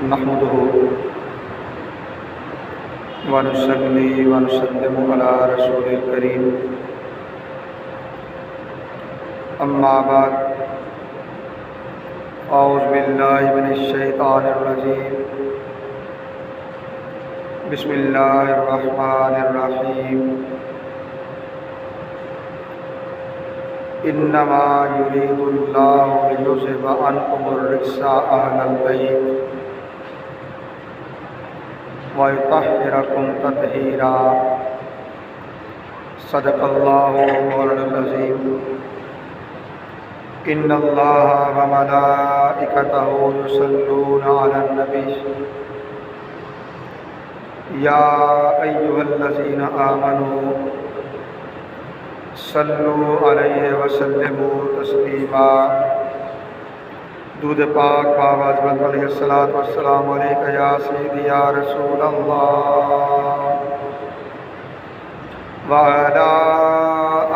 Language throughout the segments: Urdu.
نحمده ونصلي ونسلم على رسول الكريم اما بعد اعوذ باللہ من الشیطان الرجیم بسم اللہ الرحمن الرحیم انما یرید اللہ لیذہب عنکم الرجس اہل البیت وَيُطَهِّرَكُمْ تَطْهِيرًا صدق اللہ مولانا العظیم ان اللہ وملائکتہ یصلون علی النبی یا ایھا الذین آمنوا صلوا علیہ وسلموا تسلیما درود پاک بآواز بلند علیہ الصلوۃ والسلام علیک یا سیدی یا رسول اللہ وعلی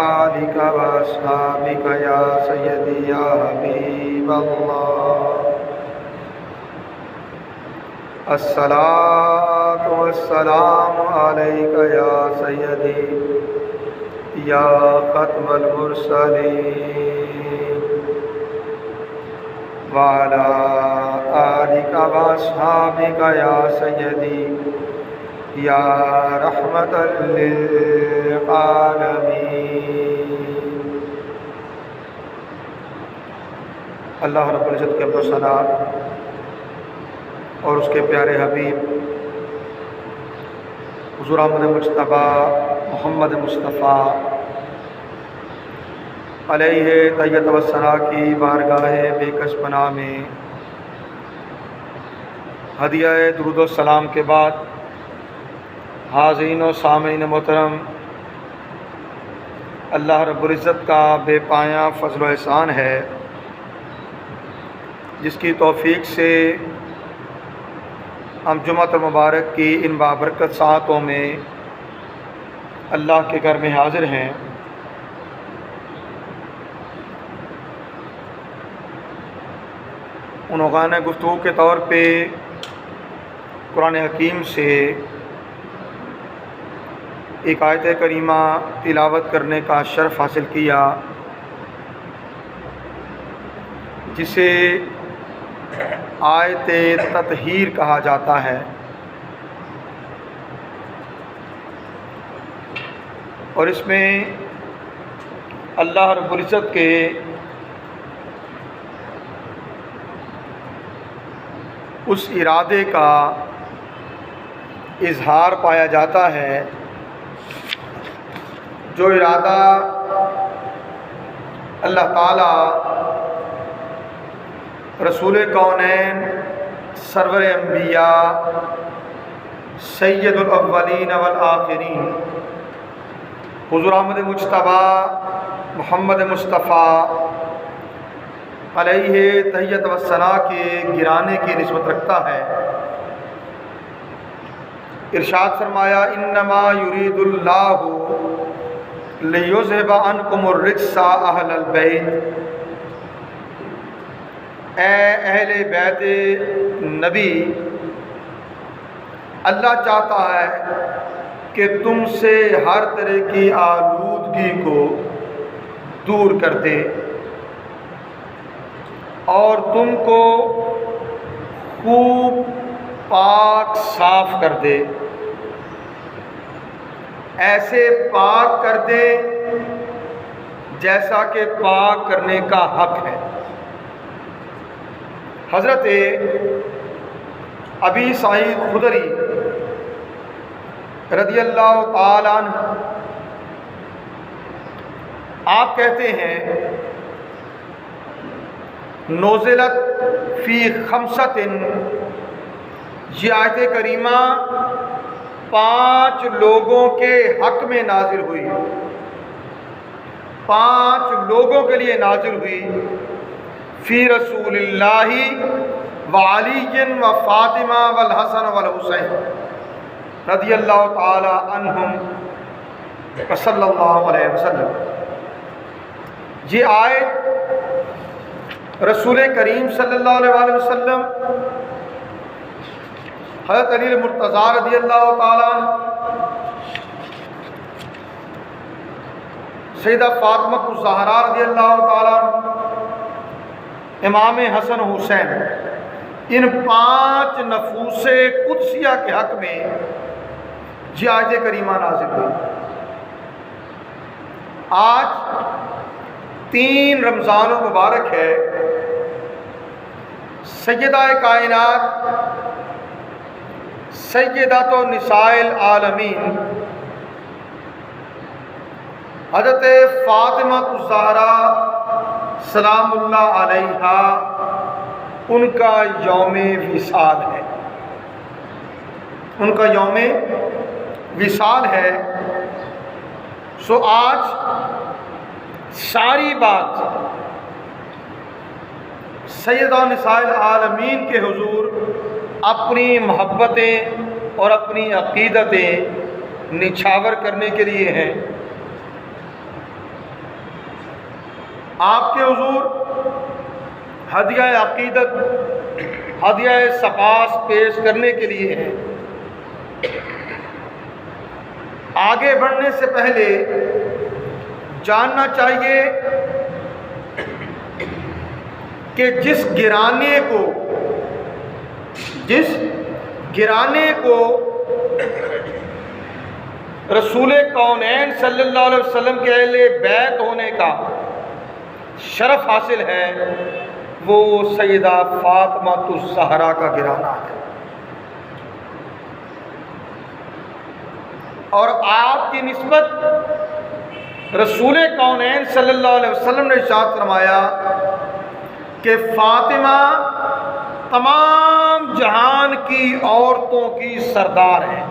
آلک واصحابک یا سیدی یا حبیب اللہ الصلاۃ والسلام علیک یا سیدی یا ختم المرسلین وعلی آلک واصحابک یا سیدی یا رحمت للعالمین۔ اللہ رب العزت کے حمد و ثنا اور اس کے پیارے حبیب حضور احمد مجتبیٰ محمد مصطفیٰ علیہ تحیۃ و ثنا کی بارگاہ بے کس پناہ میں ہدیہ درود و سلام کے بعد حاضرین و سامعین محترم، اللہ رب العزت کا بے پایاں فضل و احسان ہے جس کی توفیق سے ہم جمعۃ المبارک کی ان بابرکت ساعتوں میں اللہ کے گھر میں حاضر ہیں۔ عنوان گفتگو کے طور پہ قرآن حکیم سے ایک آیت کریمہ تلاوت کرنے کا شرف حاصل کیا جسے آیت تطہیر کہا جاتا ہے، اور اس میں اللہ رب العزت کے اس ارادے کا اظہار پایا جاتا ہے جو ارادہ اللہ تعالیٰ رسول کونین سرور انبیاء سید الاولین والآخرین حضور احمد مجتبیٰ محمد مصطفیٰ علیہ تحیۃ و ثنا کے گرانے کی نسبت رکھتا ہے۔ ارشاد فرمایا انما یرید اللہ لیذہب عنکم الرجس اہل البیت، اے اہل بیت نبی، اللہ چاہتا ہے کہ تم سے ہر طرح کی آلودگی کو دور کر دے اور تم کو خوب پاک صاف کر دے، ایسے پاک کر دے جیسا کہ پاک کرنے کا حق ہے۔ حضرت ابی سعید خدری رضی اللہ تعالی عنہ آپ کہتے ہیں نوزلت فی خمسۃ، یہ آیت کریمہ 5 لوگوں کے حق میں نازل ہوئی، 5 لوگوں کے لیے نازل ہوئی، فی رسول اللہ وعلی و فاطمہ والحسن والحسین رضی اللہ تعالی عنہم صلی اللہ علیہ وسلم۔ یہ آیت رسول کریم صلی اللہ علیہ وسلم حضرت علی المرتضیٰ رضی اللہ تعالیٰ عنہ، سیدہ فاطمہ الزہرا رضی اللہ تعالیٰ عنہ، امام حسن حسین، ان 5 نفوس قدسیہ کے حق میں یہ آیت کریمہ نازل ہوئی۔ آج 3 رمضان المبارک ہے، سیدہ کائنات سیدۃ نساء العالمین حضرت فاطمہ الزہرا سلام اللہ علیہا، ان کا یوم وصال ہے، ان کا یوم وصال ہے۔ سو آج ساری بات سیدہ نساء العالمین کے حضور اپنی محبتیں اور اپنی عقیدتیں نچھاور کرنے کے لیے ہیں۔ آپ کے حضور ہدیہ عقیدت، ہدیہ سپاس پیش کرنے کے لیے ہیں۔ آگے بڑھنے سے پہلے جاننا چاہیے کہ جس گرانے کو رسول کونین صلی اللہ علیہ وسلم کے اہل بیت ہونے کا شرف حاصل ہے، وہ سیدہ فاطمہ الزہرا کا گرانا ہے۔ اور آپ کی نسبت رسول کونین صلی اللہ علیہ وسلم نے ارشاد فرمایا کہ فاطمہ تمام جہان کی عورتوں کی سردار ہیں،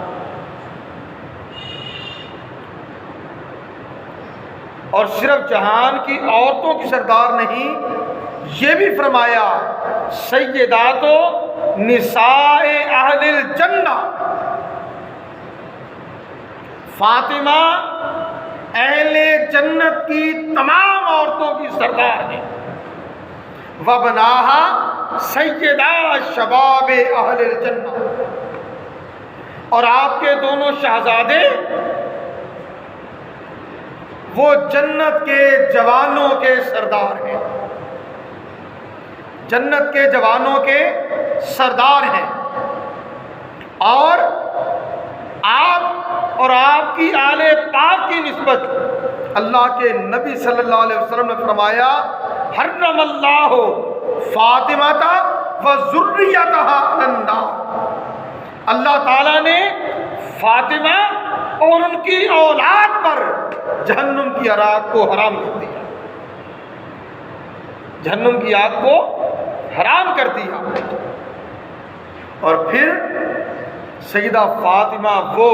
اور صرف جہان کی عورتوں کی سردار نہیں، یہ بھی فرمایا سیدات نساء اہل الجنہ، فاطمہ اہل جنت کی تمام عورتوں کی سردار ہیں۔ وبناہا سیدہ شباب اہل الجنہ، اور آپ کے دونوں شہزادے وہ جنت کے جوانوں کے سردار ہیں، جنت کے جوانوں کے سردار ہیں۔ اور آپ اور آپ کی آل پاک کی نسبت اللہ کے نبی صلی اللہ علیہ وسلم نے فرمایا حرم اللہ فاطمہ و ذریتہا علی النار، اللہ تعالیٰ نے فاطمہ اور ان کی اولاد پر جہنم کی آگ کو حرام کر دیا، جہنم کی آگ کو حرام کر دیا۔ اور پھر سیدہ فاطمہ وہ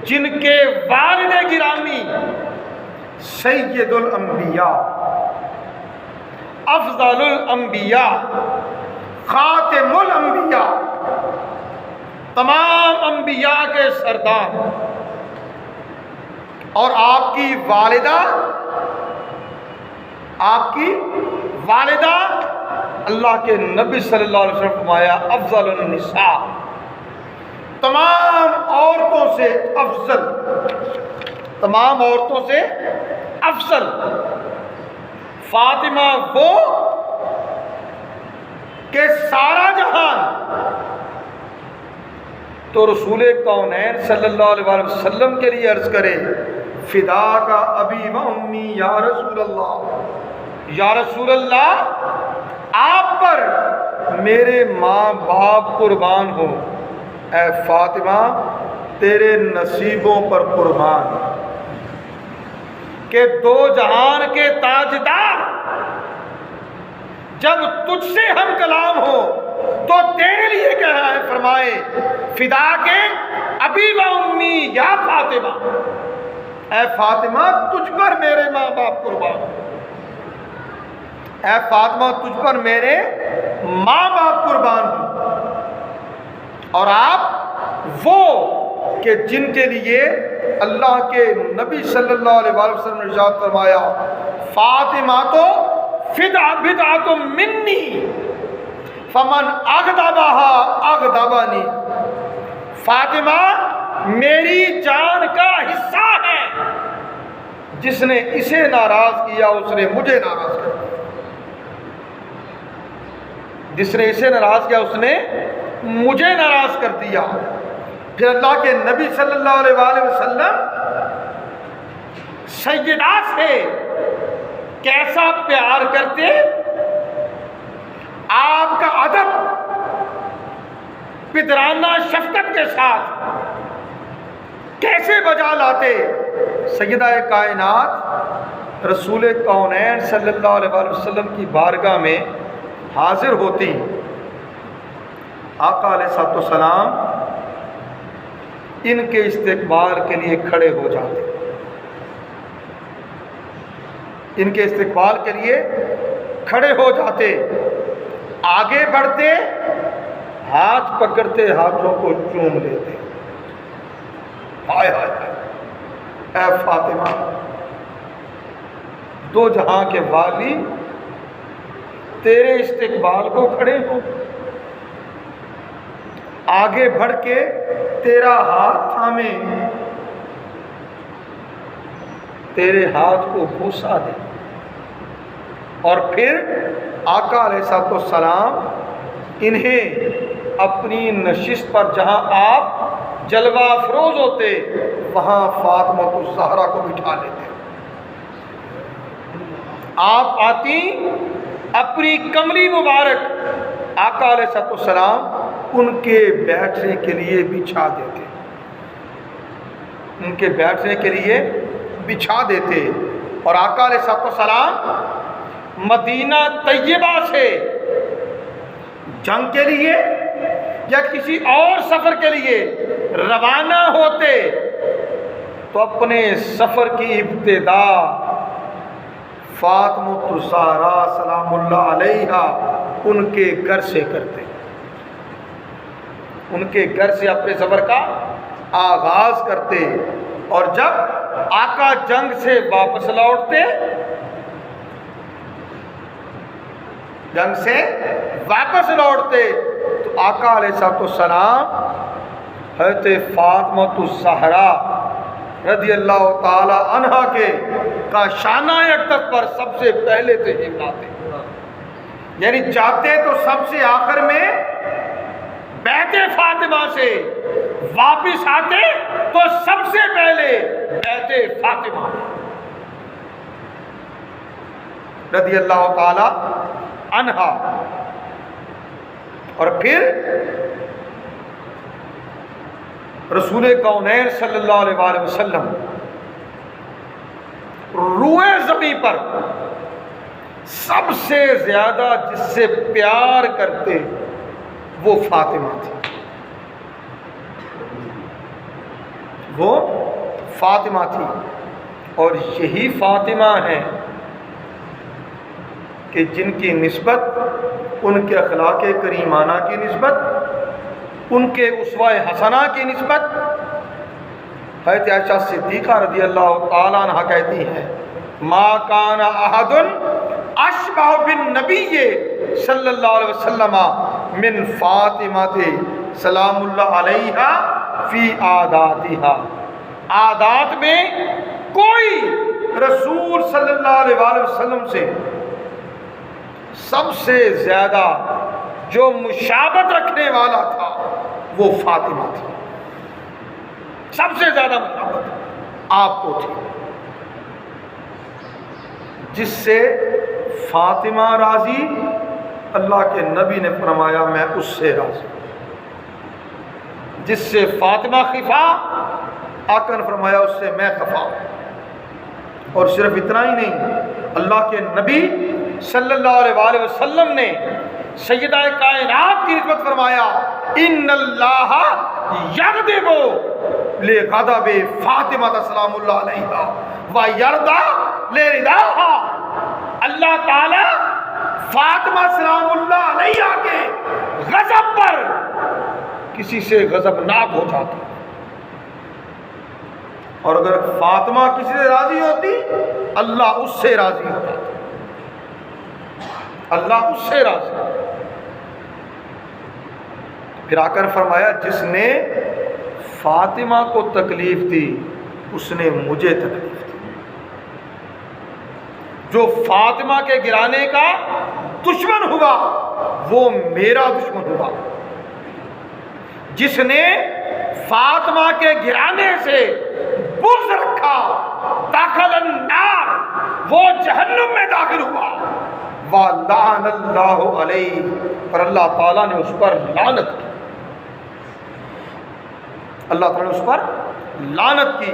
جن کے والد گرامی سید الانبیاء، افضل الانبیاء، خاتم الانبیاء، تمام انبیاء کے سردار، اور آپ کی والدہ اللہ کے نبی صلی اللہ علیہ وسلم فرمایا افضل النساء، تمام عورتوں سے افضل، تمام عورتوں سے افضل فاطمہ وہ کہ سارا جہان تو رسول کونین صلی اللہ علیہ وسلم کے لیے عرض کرے فدا کا ابی و امی یا رسول اللہ، یا رسول اللہ آپ پر میرے ماں باپ قربان ہو، اے فاطمہ تیرے نصیبوں پر قربان، کہ 2 جہان کے تاجدار جب تجھ سے ہم کلام ہو تو تیرے لیے کہا ہے، فرمائے فدا کے ابی و امی یا فاطمہ، اے فاطمہ تجھ پر میرے ماں باپ قربان، اے فاطمہ تجھ پر میرے ماں باپ قربان ہوں۔ اور آپ وہ کہ جن کے لیے اللہ کے نبی صلی اللہ علیہ وسلم نے ارشاد فرمایا فاطمہ تو بدعۃ منی فمن اغضبها اغضبنی، فاطمہ میری جان کا حصہ ہے، جس نے اسے ناراض کیا اس نے مجھے ناراض کر دیا، جس نے اسے ناراض کیا اس نے مجھے ناراض کر دیا۔ پھر اللہ کے نبی صلی اللہ علیہ وآلہ وسلم سیدہ سے کیسا پیار کرتے، آپ کا ادب پدرانہ شفقت کے ساتھ کیسے بجا لاتے۔ سیدہ کائنات رسول کونین صلی اللہ علیہ وآلہ وسلم کی بارگاہ میں حاضر ہوتی، آقا علیہ السلام ان کے استقبال کے لیے کھڑے ہو جاتے، ان کے استقبال کے لیے کھڑے ہو جاتے، آگے بڑھتے، ہاتھ پکڑتے، ہاتھوں کو چوم لیتے۔ ہائے ہائے اے فاطمہ، دو جہاں کے والی تیرے استقبال کو کھڑے ہو، آگے بڑھ کے تیرا ہاتھ تھامے، تیرے ہاتھ کو بوسہ دے، اور پھر آقا علیہ السلام انہیں اپنی نشست پر جہاں آپ جلوہ افروز ہوتے وہاں فاطمہ الزہرا کو بٹھا لیتے۔ آپ آتی، اپنی کملی مبارک آقا علیہ السلام ان کے بیٹھنے کے لیے بچھا دیتے، ان کے بیٹھنے کے لیے بچھا دیتے، اور آقا علیہ السلام مدینہ طیبہ سے جنگ کے لیے یا کسی اور سفر کے لیے روانہ ہوتے تو اپنے سفر کی ابتدا فاطمہ الزہرا سلام اللہ علیہا ان کے گھر سے کرتے، ان کے گھر سے اپنے سفر کا آغاز کرتے، اور جب آقا جنگ سے واپس لوٹتے، جنگ سے واپس لوٹتے تو آقا علیہ السلام حضرت فاطمہ الزہرا رضی اللہ تعالی عنہا کے کاشانہ اقدس پر سب سے پہلے تشریف لاتے، یعنی جاتے تو سب سے آخر میں بیت فاطمہ سے، واپس آتے تو سب سے پہلے بیت فاطمہ رضی اللہ تعالی عنہا، اور پھر رسول کونین صلی اللہ علیہ وآلہ وسلم روئے زمین پر سب سے زیادہ جس سے پیار کرتے وہ فاطمہ تھی، وہ فاطمہ تھی، اور یہی فاطمہ ہے کہ جن کی نسبت ان کے اخلاق کریمانہ کی نسبت، ان کے اسوہ حسنہ کی نسبت حضرت عائشہ صدیقہ رضی اللہ تعالیٰ عنہ کہتی ہیں، ما کان احد اشبہ بالنبی صلی اللہ علیہ وسلم من فاطمہ سلام اللہ علیہا فی عاداتہا، عادات میں کوئی رسول صلی اللہ علیہ وآلہ وسلم سے سب سے زیادہ جو مشابہت رکھنے والا تھا وہ فاطمہ تھی، سب سے زیادہ مشابہت آپ کو تھی، جس سے فاطمہ راضی، اللہ کے نبی نے فرمایا میں اس سے راضی، جس سے فاطمہ خفا، آقا نے فرمایا اس سے میں خفا۔ اور صرف اتنا ہی نہیں، اللہ کے نبی صلی اللہ علیہ وآلہ وسلم نے سیدہ کائنات کی نسبت فرمایا، ان اللہ یغضب لغضب فاطمہ سلام اللہ علیہا ویرضی لرضاہا، اللہ تعالی فاطمہ سلام اللہ علیہا کے غضب پر کسی سے غضبناک ہو جاتا، اور اگر فاطمہ کسی سے راضی ہوتی اللہ اس سے راضی ہوتا، اللہ اس سے راضی۔ پھر آ کر فرمایا جس نے فاطمہ کو تکلیف دی اس نے مجھے تکلیف دی. جو فاطمہ کے گرانے کا دشمن ہوا وہ میرا دشمن ہوا. جس نے فاطمہ کے گرانے سے بغض رکھا داخل النار، وہ جہنم میں داخل ہوا. وَلَعَنَ اللَّهُ عَلَيْهِ، اور اللہ تعالیٰ نے اس پر لعنت کی. اللہ تعالیٰ نے اس پر لعنت کی.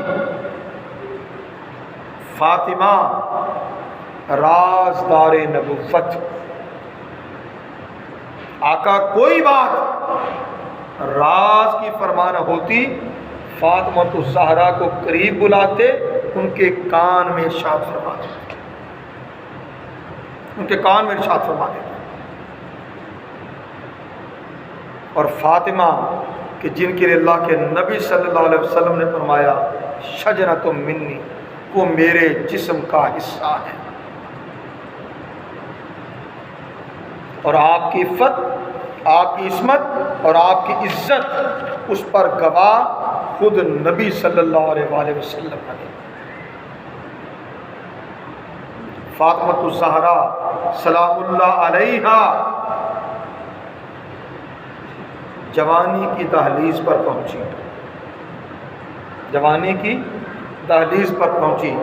فاطمہ رازدار نبوت. آقا کوئی بات راز کی فرمانا ہوتی فاطمہ الزہرا کو قریب بلاتے، ان کے کان میں ارشاد فرما دیتے، ان کے کان میں ارشاد فرما دیتے. اور فاطمہ کہ جن کے لیے اللہ کے نبی صلی اللہ علیہ وسلم نے فرمایا شجرۃ منی، وہ میرے جسم کا حصہ ہے. اور آپ کی عفت، آپ کی عصمت اور آپ کی عزت اس پر گواہ خود نبی صلی اللہ علیہ وآلہ وسلم نے. فاطمہ الزہرا سلام اللہ علیہا جوانی کی دہلیز پر پہنچی، جوانی کی دہلیز پر پہنچی.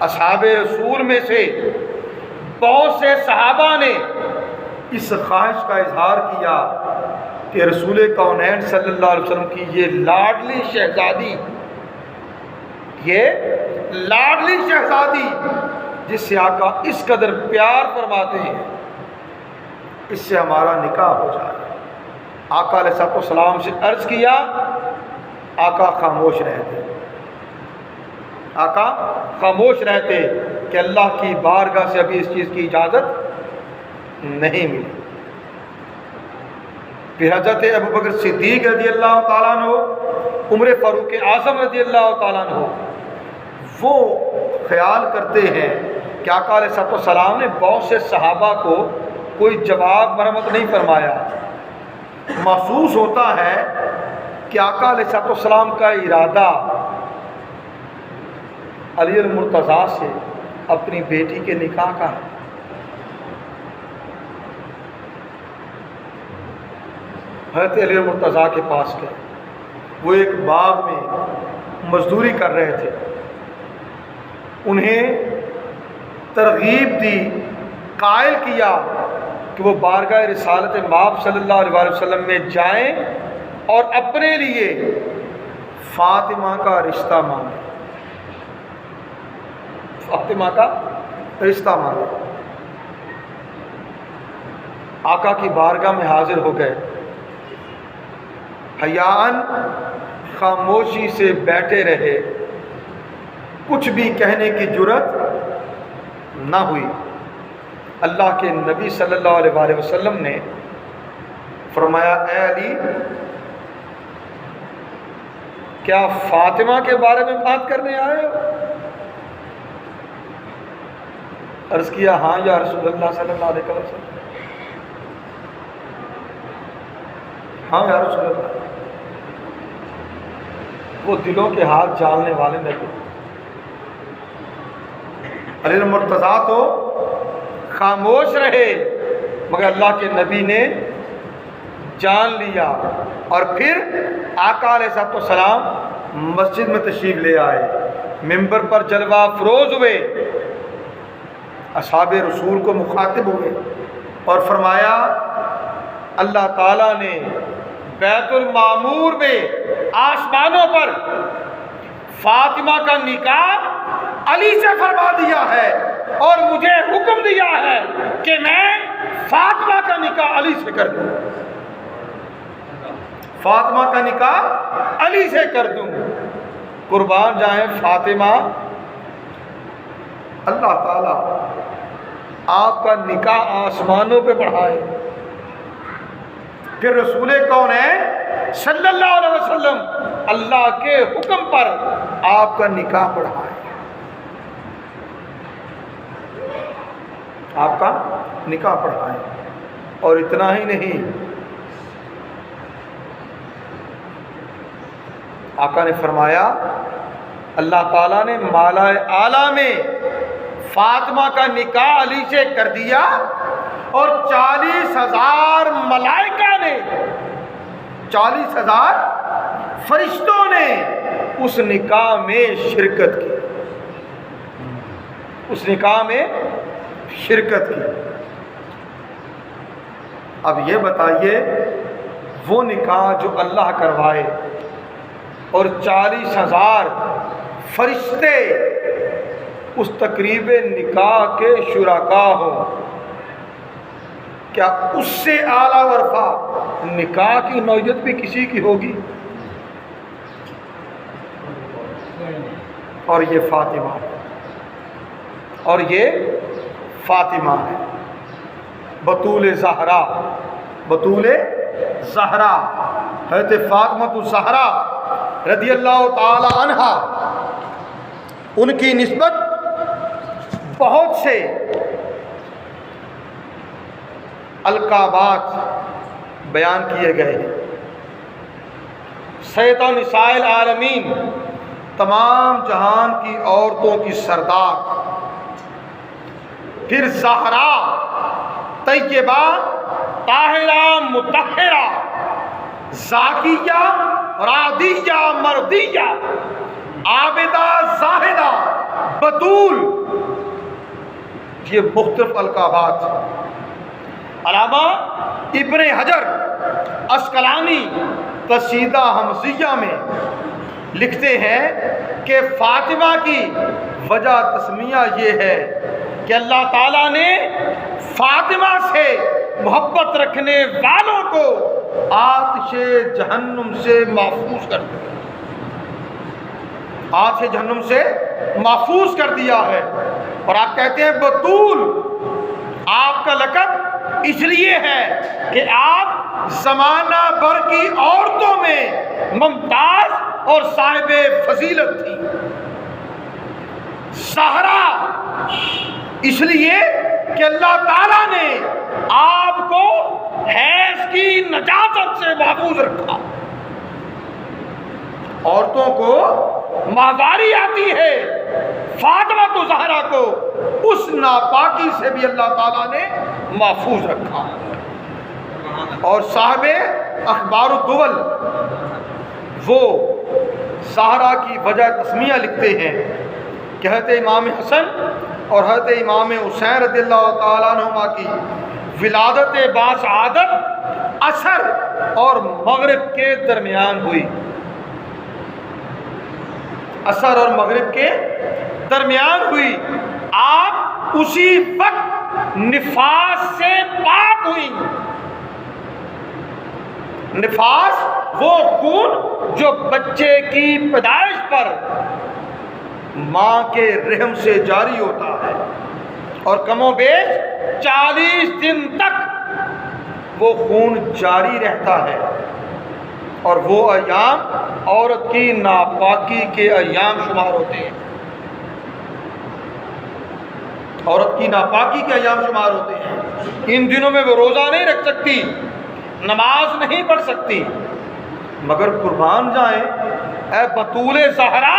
اصحاب رسول میں سے بہت سے صحابہ نے اس خواہش کا اظہار کیا کہ رسول کونین صلی اللہ علیہ وسلم کی یہ لاڈلی شہزادی، یہ لاڈلی شہزادی جس سے آقا اس قدر پیار فرماتے ہیں، اس سے ہمارا نکاح ہو جائے. آقا علیہ السلام سے عرض کیا، آقا خاموش رہتے، آقا خاموش رہتے کہ اللہ کی بارگاہ سے ابھی اس چیز کی اجازت نہیں ملی. پھر حضرت ابوبکر صدیق رضی اللہ تعالیٰ عنہ، عمر فاروق اعظم رضی اللہ تعالیٰ عنہ، وہ خیال کرتے ہیں کہ آقا علیہ السلام نے بہت سے صحابہ کو کوئی جواب مرمت نہیں فرمایا. محسوس ہوتا ہے کہ آقا علیہ السلام کا ارادہ علی المرتضیٰ سے اپنی بیٹی کے نکاح کا ہے. حضرت علی المرتضیٰ کے پاس گئے، وہ ایک باغ میں مزدوری کر رہے تھے. انہیں ترغیب دی، قائل کیا کہ وہ بارگاہ رسالت مآب صلی اللہ علیہ وسلم میں جائیں اور اپنے لیے فاطمہ کا رشتہ مانگیں، فاطمہ کا رشتہ مانگیں. آقا کی بارگاہ میں حاضر ہو گئے، حیاءً خاموشی سے بیٹھے رہے، کچھ بھی کہنے کی جرت نہ ہوئی. اللہ کے نبی صلی اللہ علیہ وآلہ وسلم نے فرمایا، اے علی، کیا فاطمہ کے بارے میں بات کرنے آئے ہو؟ عرض کیا، ہاں یا رسول اللہ صلی اللہ علیہ وسلم. ہاں یا رسول اللہ. وہ دلوں کے ہاتھ جاننے والے نبی علی المرتضیٰ تو خاموش رہے، مگر اللہ کے نبی نے جان لیا. اور پھر آقا علیہ السلام مسجد میں تشریف لے آئے، ممبر پر جلوہ افروز ہوئے، اصحاب رسول کو مخاطب ہوئے اور فرمایا، اللہ تعالیٰ نے بیت المعمور میں آسمانوں پر فاطمہ کا نکاح علی سے فرما دیا ہے، اور مجھے حکم دیا ہے کہ میں فاطمہ کا نکاح علی سے کر دوں، فاطمہ کا نکاح علی سے کر دوں. قربان جائیں فاطمہ، اللہ تعالیٰ آپ کا نکاح آسمانوں پہ بڑھائے، پھر رسول کونین صلی اللہ علیہ وسلم اللہ کے حکم پر آپ کا نکاح بڑھائے، آپ کا نکاح پڑھائے. اور اتنا ہی نہیں، آقا نے فرمایا اللہ تعالیٰ نے مالا اعلیٰ میں فاطمہ کا نکاح علی سے کر دیا اور 40,000 ملائکہ نے 40,000 فرشتوں نے اس نکاح میں شرکت کی، اس نکاح میں شرکت کی۔ اب یہ بتائیے وہ نکاح جو اللہ کروائے اور 40,000 فرشتے اس تقریب نکاح کے شرکاء ہوں، کیا اس سے اعلیٰ و ارفع نکاح کی نوعیت بھی کسی کی ہوگی؟ اور یہ فاطمہ ہے، اور یہ فاطمہ ہے، بطول زہرا، بطول زہرا، حضرت فاطمہ الزہرا رضی اللہ تعالی عنہا، ان کی نسبت بہت سے القابات بیان کیے گئے ہیں۔ سیدہ نساء العالمین، تمام جہان کی عورتوں کی سردار، پھر زہرا، طیبہ، طاہرہ، مطہرہ، زاکیہ، رادیہ، مردیہ، عابدہ، زاہدہ، بطول، یہ مختلف القابات۔ علامہ ابن حجر عسقلانی قصیدہ حمزیہ میں لکھتے ہیں کہ فاطمہ کی وجہ تسمیہ یہ ہے کہ اللہ تعالیٰ نے فاطمہ سے محبت رکھنے والوں کو آتش جہنم سے محفوظ کر دیا، آتش جہنم سے محفوظ کر دیا ہے۔ اور آپ کہتے ہیں بطول آپ کا لقب اس لیے ہے کہ آپ زمانہ بھر کی عورتوں میں ممتاز اور صاحب فضیلت تھی۔ زہرا اس لیے کہ اللہ تعالیٰ نے آپ کو حیض کی نجاست سے محفوظ رکھا۔ عورتوں کو ماہواری آتی ہے، فاطمہ تو زہرا کو اس ناپاکی سے بھی اللہ تعالیٰ نے محفوظ رکھا۔ اور صاحب اخبار الدول وہ زہرا کی وجہ تسمیہ لکھتے ہیں کہ حضرت امام حسن اور حضرت امام حسین رضی اللہ تعالیٰ عنہما کی ولادت باسعادت عصر اور مغرب کے درمیان ہوئی، عصر اور مغرب کے درمیان ہوئی۔ آپ اسی وقت نفاس سے پاک ہوئی۔ نفاس وہ خون جو بچے کی پیدائش پر ماں کے رحم سے جاری ہوتا ہے اور کم و بیش 40 دن تک وہ خون جاری رہتا ہے، اور وہ ایام عورت کی ناپاکی کے ایام شمار ہوتے ہیں، عورت کی ناپاکی کے ایام شمار ہوتے ہیں۔ ان دنوں میں وہ روزہ نہیں رکھ سکتی، نماز نہیں پڑھ سکتی، مگر قربان جائیں اے بطول زہرا،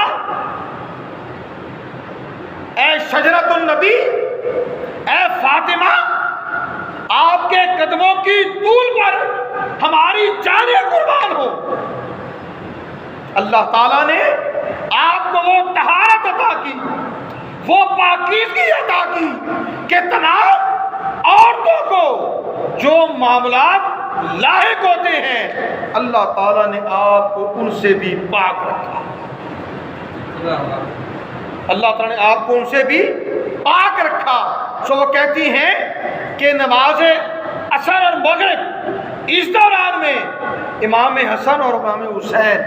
اے شجرۃ النبی، اے فاطمہ، آپ کے قدموں کی طول پر ہماری جانیں قربان ہو۔ اللہ تعالیٰ نے آپ کو وہ طہارت عطا کی، وہ پاکیزگی عطا کی کہ تمام عورتوں کو جو معاملات لاحق ہوتے ہیں اللہ تعالیٰ نے آپ کو ان سے بھی پاک رکھا۔ اللہ تعالیٰ نے آپ کو ان سے بھی پاک رکھا۔ سو وہ کہتی ہیں کہ نماز عصر اور مغرب اس دوران میں امام حسن اور امام حسین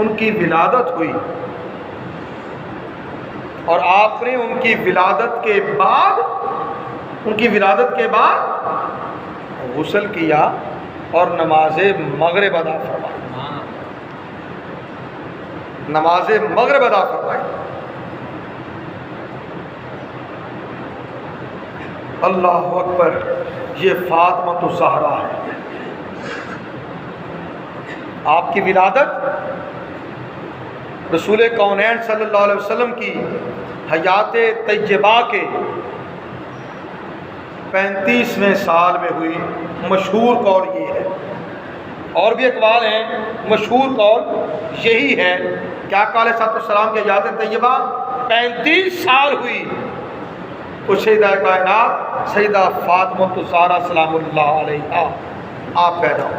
ان کی ولادت ہوئی، اور آپ نے ان کی ولادت کے بعد غسل کیا اور نماز مغرب ادا فرمائی، نماز مغرب ادا فرمائی۔ اللہ اکبر، یہ فاطمہ الزہرا ہے۔ آپ کی ولادت رسول کونین صلی اللہ علیہ وسلم کی حیات طیبہ کے 35ویں سال میں ہوئی۔ مشہور قول یہ ہے، اور بھی اقوال ہیں، مشہور قول یہی ہے کہ آقا علیہ السلام کی حیات طیبہ 35 سال ہوئی تو سیدہ کائنات سیدہ فاطمہ الزہرا سلام اللہ علیہا آپ پیدا ہو۔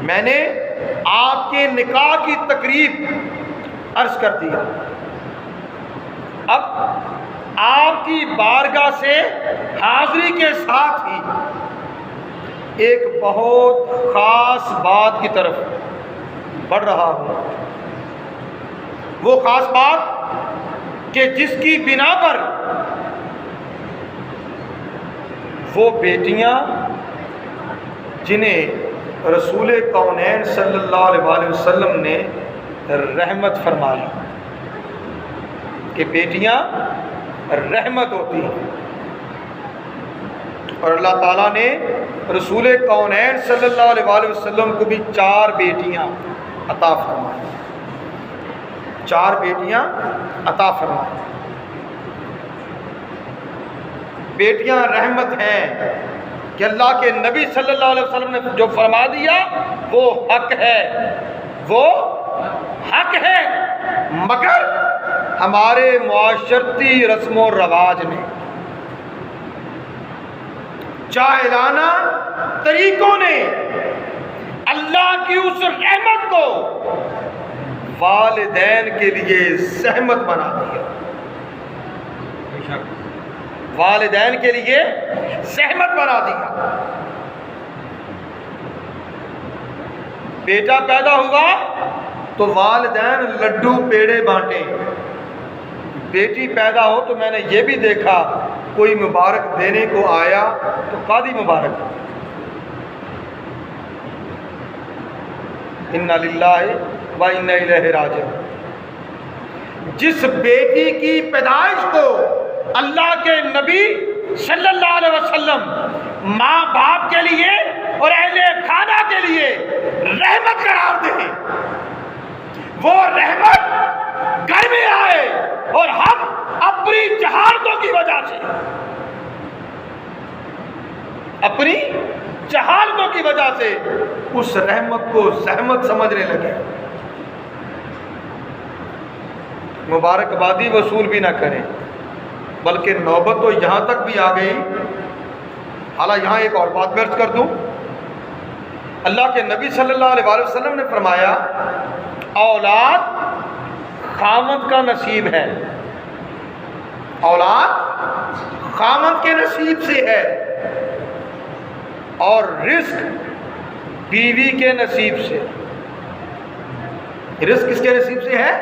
میں نے آپ کے نکاح کی تقریب عرض کر دیا، اب آپ کی بارگاہ سے حاضری کے ساتھ ہی ایک بہت خاص بات کی طرف بڑھ رہا ہوں۔ وہ خاص بات کہ جس کی بنا پر وہ بیٹیاں جنہیں رسول کونین صلی اللہ علیہ وسلم نے رحمت فرمائی، کہ بیٹیاں رحمت ہوتی ہیں، اور اللہ تعالیٰ نے رسول کونین صلی اللہ علیہ وسلم کو بھی 4 بیٹیاں عطا فرمائیں، 4 بیٹیاں عطا فرمائیں۔ بیٹیاں رحمت ہیں کہ اللہ کے نبی صلی اللہ علیہ وسلم نے جو فرما دیا وہ حق ہے، وہ حق ہے، مگر ہمارے معاشرتی رسم و رواج نے، جاہلانہ طریقوں نے اللہ کی اس رحمت کو والدین کے لیے زحمت بنا دیا، والدین کے لیے زحمت بنا دیا۔ بیٹا پیدا ہوا تو والدین لڈو پیڑے بانٹے، بیٹی پیدا ہو تو میں نے یہ بھی دیکھا کوئی مبارک دینے کو آیا تو قاضی مبارک، انا للہ و انا الیہ راجعون۔ جس بیٹی کی پیدائش کو اللہ کے نبی صلی اللہ علیہ وسلم ماں باپ کے لیے اور اہل خانہ کے لیے رحمت قرار دے، وہ رحمت گھر میں آئے اور ہم اپنی جہالتوں کی وجہ سے، اپنی جہالتوں کی وجہ سے اس رحمت کو زحمت سمجھنے لگے، مبارکبادی وصول بھی نہ کریں، بلکہ نوبت تو یہاں تک بھی آ گئی۔ حالانکہ یہاں ایک اور بات میں عرض کر دوں، اللہ کے نبی صلی اللہ علیہ وسلم نے فرمایا اولاد خامد کا نصیب ہے، اولاد خامد کے نصیب سے ہے، اور رزق بیوی کے نصیب سے۔ رزق کس کے نصیب سے ہے؟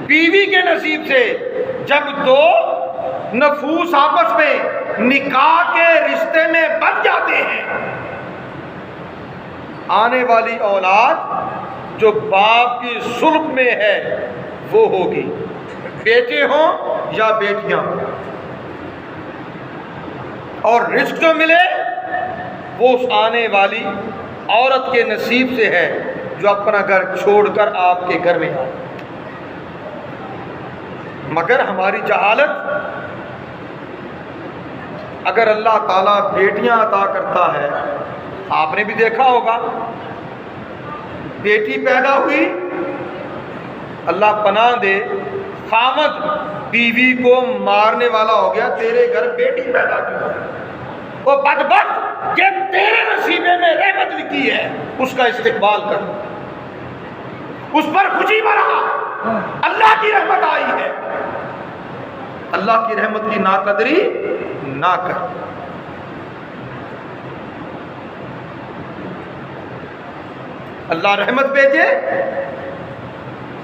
بیوی کے نصیب سے۔ جب دو نفوس آپس میں نکاح کے رشتے میں بن جاتے ہیں، آنے والی اولاد جو باپ کی صلب میں ہے وہ ہوگی، بیٹے ہوں یا بیٹیاں، اور رزق جو ملے وہ اس آنے والی عورت کے نصیب سے ہے جو اپنا گھر چھوڑ کر آپ کے گھر میں آئے۔ مگر ہماری جہالت، اگر اللہ تعالیٰ بیٹیاں عطا کرتا ہے، آپ نے بھی دیکھا ہوگا، بیٹی پیدا ہوئی، اللہ پناہ دے، خامد بیوی کو مارنے والا ہو گیا، تیرے گھر بیٹی پیدا کی، وہ بدبخت کہ تیرے نصیبے میں رحمت لکھی ہے، اس کا استقبال کر، اس پر خوشی مرا، اللہ کی رحمت آئی ہے، اللہ کی رحمت کی ناقدری نہ کر۔ اللہ رحمت بھیجے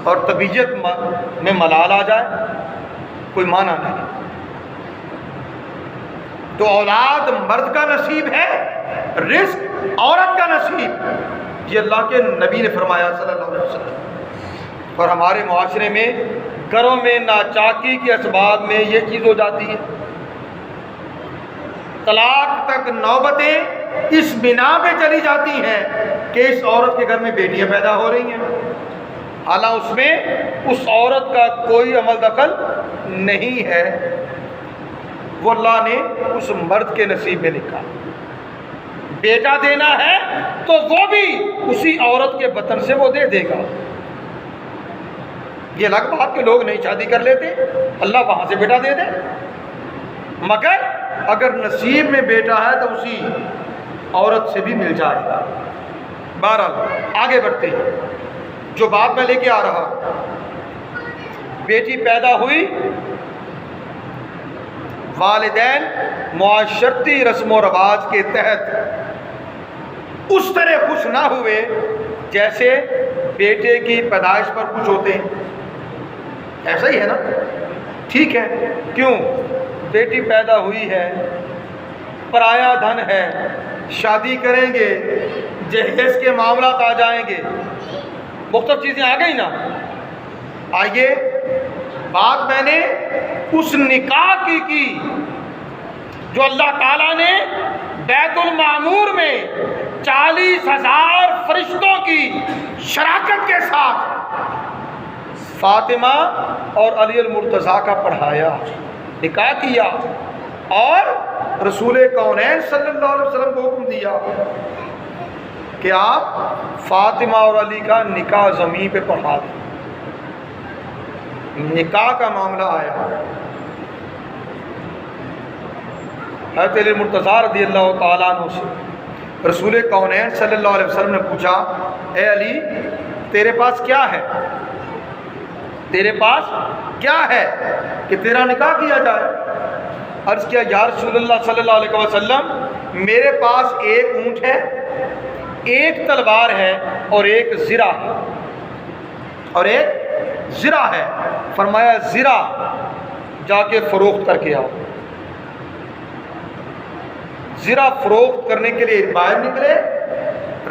اور طبیعت میں ملال آ جائے، کوئی معنی نہیں۔ تو اولاد مرد کا نصیب ہے، رزق عورت کا نصیب، یہ اللہ کے نبی نے فرمایا صلی اللہ علیہ وسلم۔ اور ہمارے معاشرے میں گھروں میں ناچاکی کے اسباب میں یہ چیز ہو جاتی ہے، طلاق تک نوبتیں اس بنا پہ چلی جاتی ہیں کہ اس عورت کے گھر میں بیٹیاں پیدا ہو رہی ہیں، حالانکہ اس میں اس عورت کا کوئی عمل دخل نہیں ہے، وہ اللہ نے اس مرد کے نصیب میں لکھا۔ بیٹا دینا ہے تو وہ بھی اسی عورت کے بطن سے وہ دے دے گا۔ یہ الگ بات کہ لوگ نئی شادی کر لیتے، اللہ وہاں سے بیٹا دے دے، مگر اگر نصیب میں بیٹا ہے تو اسی عورت سے بھی مل جائے گا۔ بہرحال آگے بڑھتے ہیں، جو بات میں لے کے آ رہا، بیٹی پیدا ہوئی، والدین معاشرتی رسم و رواج کے تحت اس طرح خوش نہ ہوئے جیسے بیٹے کی پیدائش پر خوش ہوتے ہیں۔ ایسا ہی ہے نا؟ ٹھیک ہے، کیوں؟ بیٹی پیدا ہوئی ہے، پرایا دھن ہے، شادی کریں گے، جہیز کے معاملات آ جائیں گے، مختلف چیزیں آ گئی نا۔ آئیے بات میں نے اس نکاح کی جو اللہ تعالیٰ نے بیت المعمور میں 40,000 فرشتوں کی شراکت کے ساتھ فاطمہ اور علی المرتضیٰ کا پڑھایا، نکاح کیا، اور رسول کونین صلی اللہ علیہ وسلم کو حکم دیا کہ آپ فاطمہ اور علی کا نکاح زمین پہ پڑھا دیں۔ نکاح کا معاملہ آیا، حضرت علی مرتضیٰ رضی اللہ تعالیٰ عنہ سے رسول کونین صلی اللہ علیہ وسلم نے پوچھا، اے علی تیرے پاس کیا ہے؟ تیرے پاس کیا ہے کہ تیرا نکاح کیا جائے؟ عرض کیا، یا رسول اللہ صلی اللہ علیہ وسلم میرے پاس ایک اونٹ ہے، ایک تلوار ہے، اور ایک زرہ ہے، اور ایک زرہ ہے۔ فرمایا زرہ جا کے فروخت کر کے آؤ۔ زرہ فروخت کرنے کے لیے باہر نکلے،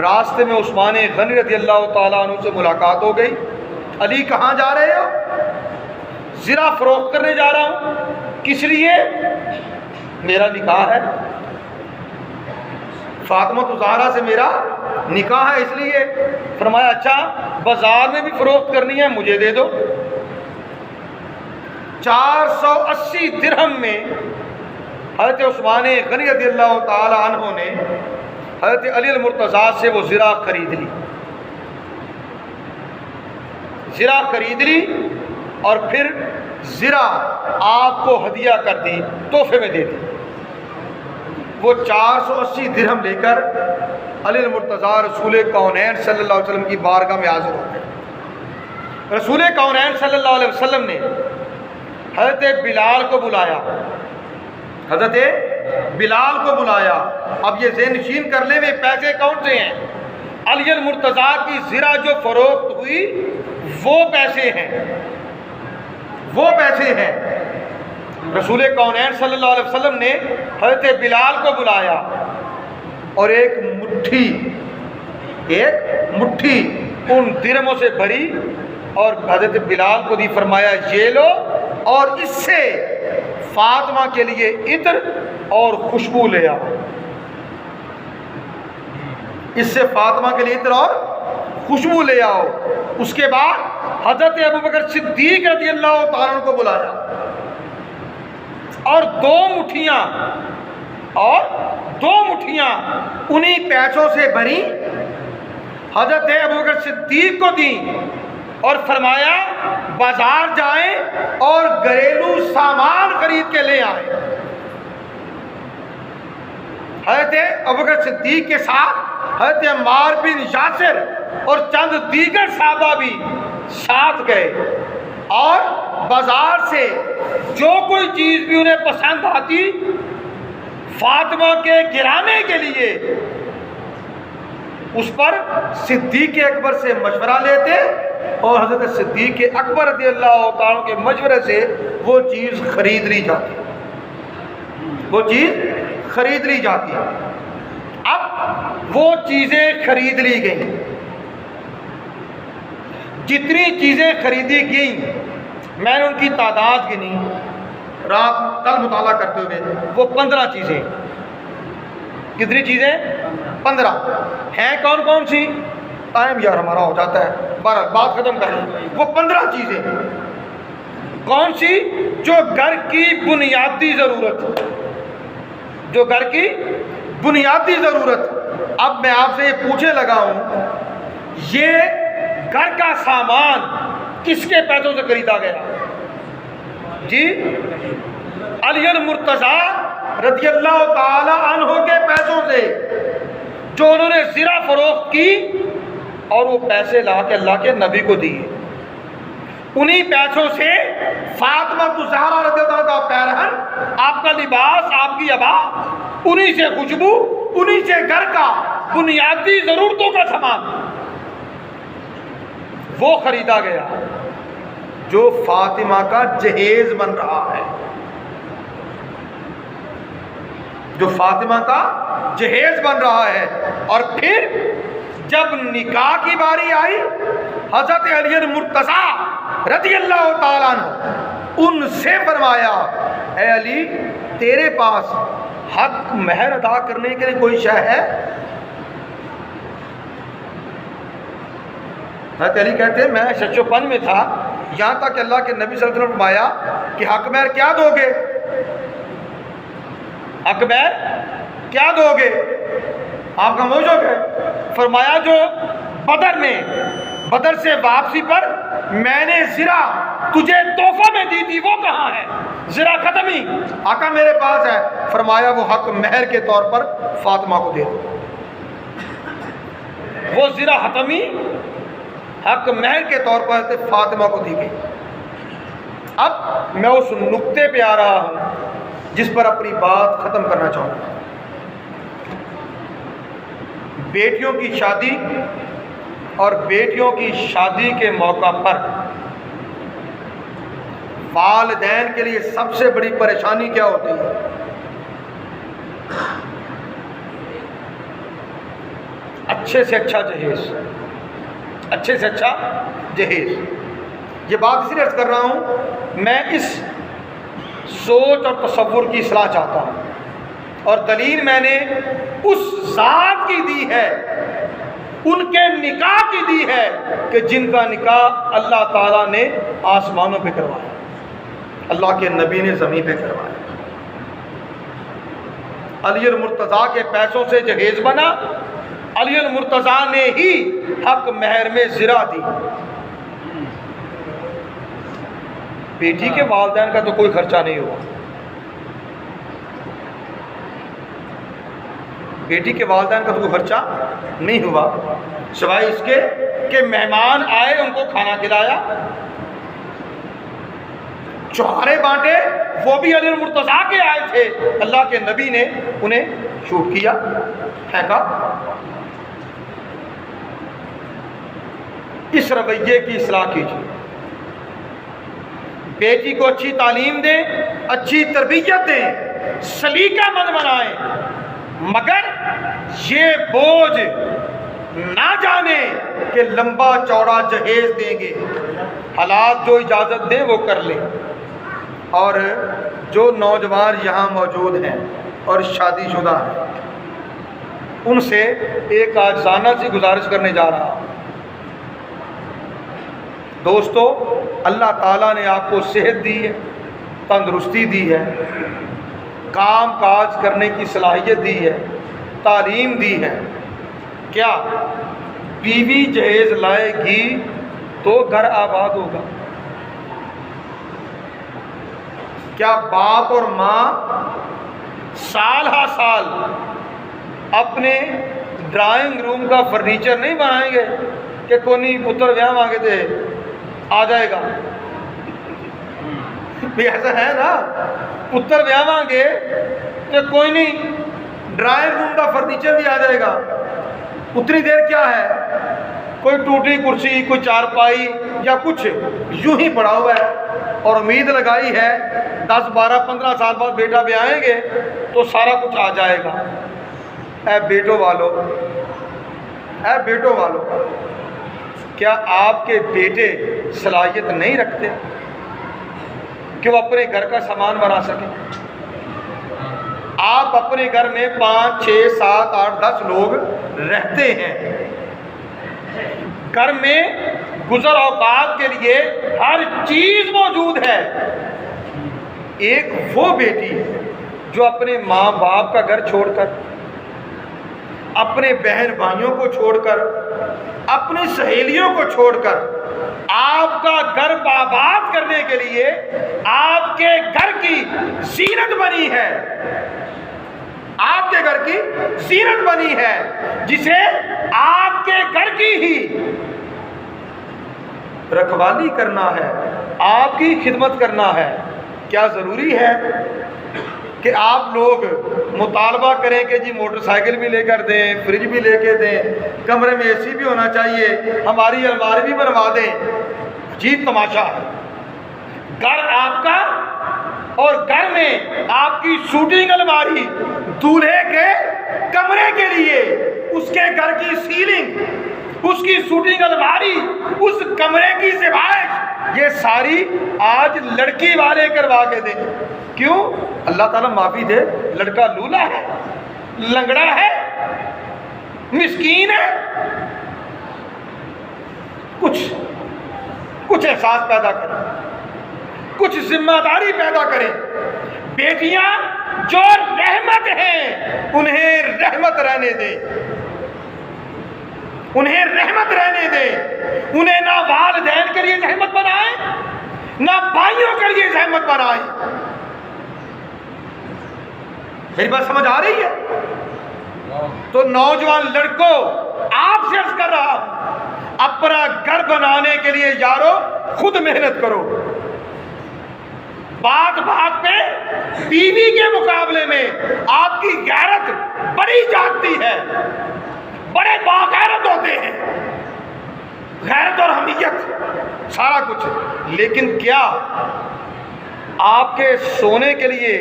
راستے میں عثمان غنی رضی اللہ تعالیٰ عنہ سے ملاقات ہو گئی۔ علی کہاں جا رہے ہو؟ زرہ فروخت کرنے جا رہا ہوں۔ کس لیے؟ میرا نکاح ہے، فاطمہ زہرا سے میرا نکاح ہے، اس لیے۔ فرمایا اچھا بازار میں بھی فروخت کرنی ہے، مجھے دے دو۔ 480 درہم میں حضرت عثمان غنی رضی اللہ تعالی عنہ نے حضرت علی المرتضیٰ سے وہ زرہ خرید لی، زرہ خرید لی، اور پھر زرہ آپ کو ہدیہ کر دی، تحفے میں دے دی۔ وہ 480 درہم لے کر علی المرتضیٰ رسول کونین صلی اللہ علیہ وسلم کی بارگاہ میں حاضر ہو گئے۔ رسول کونین صلی اللہ علیہ وسلم نے حضرت بلال کو بلایا، حضرت بلال کو بلایا۔ اب یہ ذہن نشین کر لیں، پیسے کون سے ہیں؟ علی المرتضیٰ کی زرہ جو فروخت ہوئی وہ پیسے ہیں، وہ پیسے ہیں۔ رسول کونین صلی اللہ علیہ وسلم نے حضرت بلال کو بلایا اور ایک مٹھی ان درہموں سے بھری اور حضرت بلال کو دی۔ فرمایا یہ لو، اور اس سے فاطمہ کے لیے عطر اور خوشبو لے آؤ، اس سے فاطمہ کے لیے عطر اور خوشبو لے آؤ۔ اس کے بعد حضرت ابوبکر صدیق رضی اللہ تعالیٰ عنہ کو بلایا، اور دو مٹھیاں انہی پیسوں سے بھری حضرت ابوبکر صدیق کو دیں، اور فرمایا بازار جائیں اور گھریلو سامان خرید کے لے آئیں۔ حضرت ابوبکر صدیق کے ساتھ حضرت عمار بن یاسر اور چند دیگر صحابہ بھی ساتھ گئے، اور بازار سے جو کوئی چیز بھی انہیں پسند آتی فاطمہ کے گرانے کے لیے اس پر صدیق اکبر سے مشورہ لیتے، اور حضرت صدیق اکبر رضی اللہ تعالیٰ کے مشورے سے وہ چیز خرید لی جاتی، اب وہ چیزیں خرید لی گئیں۔ جتنی چیزیں خریدی گئیں میں نے ان کی تعداد گنی رات کل مطالعہ کرتے ہوئے، وہ 15 چیزیں۔ کتنی چیزیں؟ 15 ہیں۔ کون کون سی؟ ٹائم یار ہمارا ہو جاتا ہے، بات ختم کر لیں. وہ 15 چیزیں کون سی؟ جو گھر کی بنیادی ضرورت، جو گھر کی بنیادی ضرورت. اب میں آپ سے یہ پوچھنے لگا ہوں، یہ گھر کا سامان کس کے پیسوں سے خریدا گیا؟ جی علی المرتضیٰ رضی اللہ تعالی عنہ کے پیسوں سے، جو انہوں نے زرہ فروخت کی اور وہ پیسے لا کے اللہ کے نبی کو دیے. انہی پیسوں سے فاطمہ الزہرا رضی اللہ عنہ کا پیرہن، آپ کا لباس، آپ کی عبا، انہی سے خوشبو، انہی سے گھر کا بنیادی ضرورتوں کا سامان وہ خریدا گیا جو فاطمہ کا جہیز بن رہا ہے، جو فاطمہ کا جہیز بن رہا ہے. اور پھر جب نکاح کی باری آئی، حضرت علی المرتضیٰ رضی اللہ تعالیٰ عنہ ان سے فرمایا، اے علی تیرے پاس حق مہر ادا کرنے کے لیے کوئی شے ہے؟ حضرت علی کہتے ہیں میں شش و پن میں تھا، یہاں تک کہ اللہ کے نبی صلی اللہ علیہ وسلم نے فرمایا کہ حق مہر کیا دو گے؟ حق مہر کیا دو گے؟ آپ کا موجود ہو گئے. فرمایا جو بدر میں، بدر سے واپسی پر میں نے زرہ تجھے تحفہ میں دی تھی وہ کہاں ہے؟ زرہ ختمی آقا میرے پاس ہے. فرمایا وہ حق مہر کے طور پر فاطمہ کو دے دو. وہ زرہ ختمی حق مہر کے طور پر فاطمہ کو دی گئی. اب میں اس نقطے پہ آ رہا ہوں جس پر اپنی بات ختم کرنا چاہوں گا. بیٹیوں کی شادی اور بیٹیوں کی شادی کے موقع پر والدین کے لیے سب سے بڑی پریشانی کیا ہوتی ہے؟ اچھے سے اچھا جہیز، اچھے سے اچھا جہیز. یہ بات اس لیے عرض کر رہا ہوں، میں اس سوچ اور تصور کی اصلاح چاہتا ہوں، اور دلیل میں نے اس ذات کی دی ہے، ان کے نکاح کی دی ہے کہ جن کا نکاح اللہ تعالیٰ نے آسمانوں پہ کروایا، اللہ کے نبی نے زمین پہ کروایا. علی المرتضیٰ کے پیسوں سے جہیز بنا، علی المرتضیٰ نے ہی حق مہر میں زرہ دی. بیٹی کے والدین کا تو کوئی خرچہ نہیں ہوا، بیٹی کے والدین کا تو کوئی خرچہ نہیں ہوا سوائے اس کے کہ مہمان آئے ان کو کھانا کھلایا، چوہارے بانٹے، وہ بھی علی المرتضیٰ کے آئے تھے، اللہ کے نبی نے انہیں شوٹ کیا، پھینکا. اس رویے کی اصلاح کیجیے. بیٹی کو اچھی تعلیم دیں، اچھی تربیت دیں، سلیقہ مند بنائیں، مگر یہ بوجھ نہ جانے کہ لمبا چوڑا جہیز دیں گے. حالات جو اجازت دیں وہ کر لیں. اور جو نوجوان یہاں موجود ہیں اور شادی شدہ ہیں، ان سے ایک عاجزانہ سی گزارش کرنے جا رہا ہوں. دوستو، اللہ تعالیٰ نے آپ کو صحت دی ہے، تندرستی دی ہے، کام کاج کرنے کی صلاحیت دی ہے، تعلیم دی ہے. کیا بیوی جہیز لائے گی تو گھر آباد ہوگا؟ کیا باپ اور ماں سال ہا سال اپنے ڈرائنگ روم کا فرنیچر نہیں بنائیں گے کہ کونی پتر ویاہ مانگے تھے آ جائے گا؟ بھی ایسا ہے نا، پتر ویاہ مانگے کہ کوئی نہیں ڈرائنگ روم کا فرنیچر بھی آ جائے گا. اتنی دیر کیا ہے، کوئی ٹوٹی کرسی، کوئی چارپائی یا کچھ یوں ہی پڑا ہوا ہے، اور امید لگائی ہے 10 12 15 سال بعد بیٹا بھی آئیں گے تو سارا کچھ آ جائے گا. اے بیٹوں والو، اے بیٹوں والو، کیا آپ کے بیٹے صلاحیت نہیں رکھتے کہ وہ اپنے گھر کا سامان بنا سکیں؟ آپ اپنے گھر میں 5 6 7 8 10 لوگ رہتے ہیں، گھر میں گزر اوقات کے لیے ہر چیز موجود ہے۔ ایک وہ بیٹی جو اپنے ماں باپ کا گھر چھوڑ کر، اپنے بہن بھائیوں کو چھوڑ کر، اپنی سہیلیوں کو چھوڑ کر آپ کا گھر آباد کرنے کے لیے آپ کے گھر کی زینت بنی ہے، آپ کے گھر کی زینت بنی ہے، جسے آپ کے گھر کی ہی رکھوالی کرنا ہے، آپ کی خدمت کرنا ہے۔ کیا ضروری ہے کہ آپ لوگ مطالبہ کریں کہ جی موٹر سائیکل بھی لے کر دیں، فریج بھی لے کے دیں، کمرے میں اے سی بھی ہونا چاہیے، ہماری الماری بھی بنوا دیں؟ عجیب تماشا ہے۔ گھر آپ کا اور گھر میں آپ کی شوٹنگ الماری، دولہے کے کمرے کے لیے اس کے گھر کی سیلنگ، اس کی شوٹنگ الماری، اس کمرے کی زیبائش، یہ ساری آج لڑکی والے کروا کے دیں۔ کیوں؟ اللہ تعالیٰ معافی دے، لڑکا لولا ہے، لنگڑا ہے، مسکین ہے۔ کچھ احساس پیدا کریں، کچھ ذمہ داری پیدا کریں۔ بیٹیاں جو رحمت ہیں انہیں رحمت رہنے دیں، انہیں رحمت رہنے دیں۔ انہیں نہ والدین کے لیے زحمت بنائیں، نہ بھائیوں کے لیے زحمت بنائیں۔ میری بات سمجھ آ رہی ہے؟ تو نوجوان لڑکوں، آپ سے عرض کر رہا ہوں، اپنا گھر بنانے کے لیے یارو خود محنت کرو۔ بات پہ بیوی کے مقابلے میں آپ کی غیرت بڑی جاگتی ہے، بڑے باغیرت ہوتے ہیں، غیرت اور حمیت سارا کچھ۔ لیکن کیا آپ کے سونے کے لیے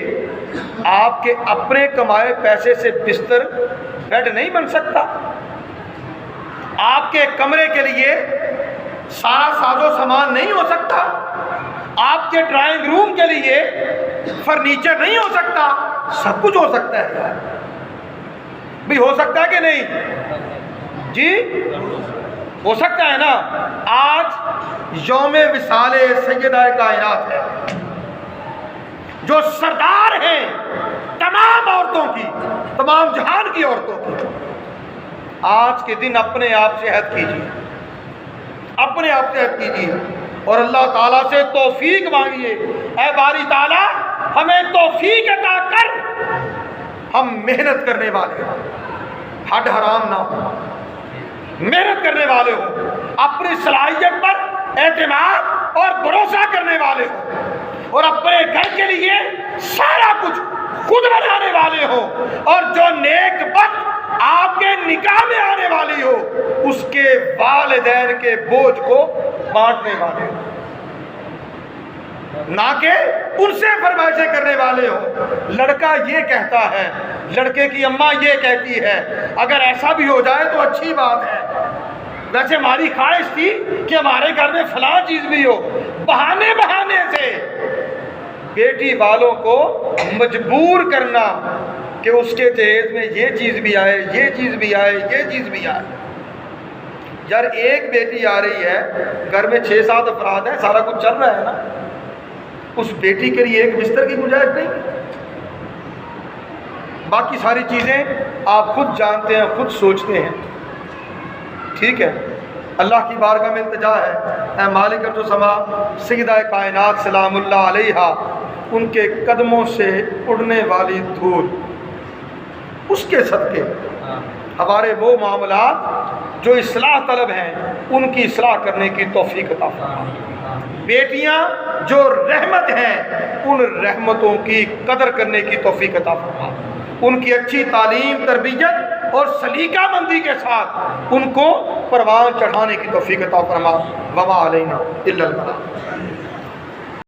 آپ کے اپنے کمائے پیسے سے بستر بیڈ نہیں بن سکتا؟ آپ کے کمرے کے لیے سارا ساز و سامان نہیں ہو سکتا؟ آپ کے ڈرائنگ روم کے لیے فرنیچر نہیں ہو سکتا؟ سب کچھ ہو سکتا ہے یار، بھی ہو سکتا ہے کہ نہیں؟ جی ہو سکتا ہے نا۔ آج یوم وصال سیدہ کائنات ہے، جو سردار ہیں تمام عورتوں کی، تمام جہان کی عورتوں کی۔ آج کے دن اپنے آپ سے عہد کیجیے، اپنے آپ سے عہد کیجیے اور اللہ تعالیٰ سے توفیق مانگیے، اے باری تعالیٰ ہمیں توفیق عطا کر، ہم محنت کرنے والے ہوں، ہڈ حرام نہ ہو، محنت کرنے والے ہوں، اپنی صلاحیت پر اعتماد اور بھروسہ کرنے والے ہوں، اور اپنے گھر کے لیے سارا کچھ خود بنانے والے ہوں، اور جو نیک بخت آپ کے نکاح میں آنے والی ہو اس کے والدین کے بوجھ کو بانٹنے والے ہوں، نہ کہ ان سے فرمائشیں کرنے والے ہوں۔ لڑکا یہ کہتا ہے، لڑکے کی اماں یہ کہتی ہے، اگر ایسا بھی ہو جائے تو اچھی بات ہے، ویسے ہماری خواہش تھی کہ ہمارے گھر میں فلاں چیز بھی ہو۔ بہانے سے بیٹی والوں کو مجبور کرنا کہ اس کے جہیز میں یہ چیز بھی آئے، یہ چیز بھی آئے، یہ چیز بھی آئے۔ یار ایک بیٹی آ رہی ہے، گھر میں 6-7 افراد ہیں، سارا کچھ چل رہا ہے نا، اس بیٹی کے لیے ایک بستر کی گنجائش نہیں۔ باقی ساری چیزیں آپ خود جانتے ہیں، خود سوچتے ہیں، ٹھیک ہے۔ اللہ کی بارگاہ میں التجا ہے، اے مالک ارض و سما، سیدہ کائنات سلام اللہ علیہا، ان کے قدموں سے اڑنے والی دھول، اس کے صدقے ہمارے وہ معاملات جو اصلاح طلب ہیں ان کی اصلاح کرنے کی توفیق عطا فرما۔ بیٹیاں جو رحمت ہیں ان رحمتوں کی قدر کرنے کی توفیق عطا فرما، ان کی اچھی تعلیم، تربیت اور سلیقہ مندی کے ساتھ ان کو پروان چڑھانے کی توفیق عطا فرما۔ وما علینا الا البلاغ۔